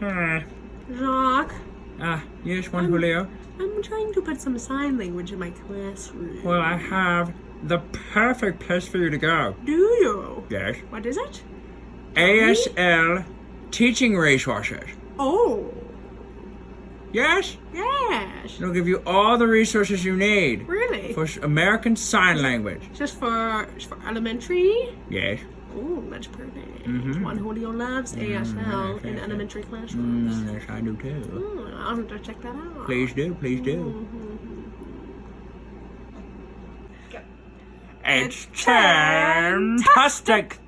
Jacques, Yes, Juan Julio? I'm trying to put some sign language in my classroom. Well, I have the perfect place for you to go. Do you? Yes. What is it? ASL Teaching Resources. Oh, Yes? yes. It'll give you all the resources you need Really? for American Sign Language. Just for elementary? Yes. Oh, that's perfect. Juan Julio loves ASL in elementary classrooms. Yes, I do too. I'll have to check that out. Please do, please do. It's fantastic!